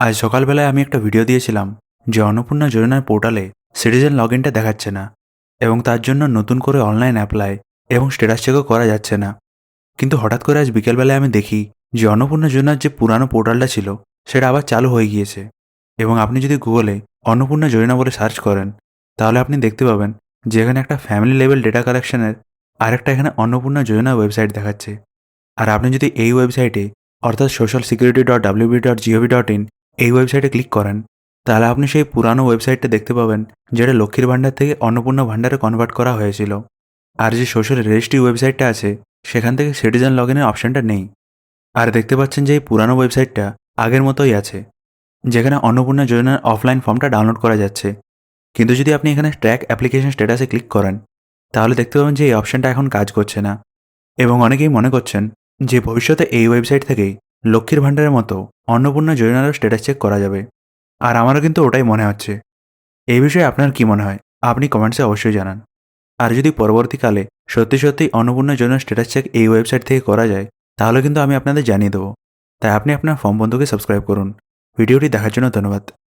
আজ সকালবেলায় আমি একটা ভিডিও দিয়েছিলাম যে অন্নপূর্ণা যোজনার পোর্টালে সিটিজেন লগ ইনটা দেখাচ্ছে না এবং তার জন্য নতুন করে অনলাইন অ্যাপ্লাই এবং স্ট্যাটাস চেকও করা যাচ্ছে না। কিন্তু হঠাৎ করে আজ বিকেলবেলায় আমি দেখি যে অন্নপূর্ণা যোজনার যে পুরানো পোর্টালটা ছিল সেটা আবার চালু হয়ে গিয়েছে। এবং আপনি যদি গুগলে অন্নপূর্ণা যোজনা বলে সার্চ করেন তাহলে আপনি দেখতে পাবেন যে এখানে একটা ফ্যামিলি লেভেল ডেটা কালেকশনের আরেকটা এখানে অন্নপূর্ণা যোজনা ওয়েবসাইট দেখাচ্ছে। আর আপনি যদি এই ওয়েবসাইটে অর্থাৎ social security dot WB dot GOV dot in এই ওয়েবসাইটে ক্লিক করেন তাহলে আপনি সেই পুরানো ওয়েবসাইটটা দেখতে পাবেন যেটা লক্ষ্মীর ভাণ্ডার থেকে অন্নপূর্ণা ভাণ্ডারে কনভার্ট করা হয়েছিল। আর যে সোশ্যাল রেজিস্ট্রি ওয়েবসাইটটা আছে সেখান থেকে সিটিজেন লগ ইনের অপশানটা নেই। আর দেখতে পাচ্ছেন যে এই পুরানো ওয়েবসাইটটা আগের মতোই আছে, যেখানে অন্নপূর্ণা যোজনার অফলাইন ফর্মটা ডাউনলোড করা যাচ্ছে। কিন্তু যদি আপনি এখানে ট্র্যাক অ্যাপ্লিকেশন স্ট্যাটাসে ক্লিক করেন তাহলে দেখতে পাবেন যে এই অপশানটা এখন কাজ করছে না। এবং অনেকেই মনে করছেন যে ভবিষ্যতে এই ওয়েবসাইট থেকেই লক্ষ্মীর ভাণ্ডারের মতো অন্নপূর্ণা যোজনারও স্ট্যাটাস চেক করা যাবে। আর আমারও কিন্তু ওটাই মনে হচ্ছে। এই বিষয়ে আপনার কি মনে হয় আপনি কমেন্টসে অবশ্যই জানান। আর যদি পরবর্তীকালে সত্যি সত্যি অন্নপূর্ণা যোজনার স্ট্যাটাস চেক এই ওয়েবসাইট থেকে করা যায় তাহলে কিন্তু আমি আপনাদের জানিয়ে দেবো। তাই আপনি আপনার ফর্ম বন্ধুকে সাবস্ক্রাইব করুন। ভিডিওটি দেখার জন্য ধন্যবাদ।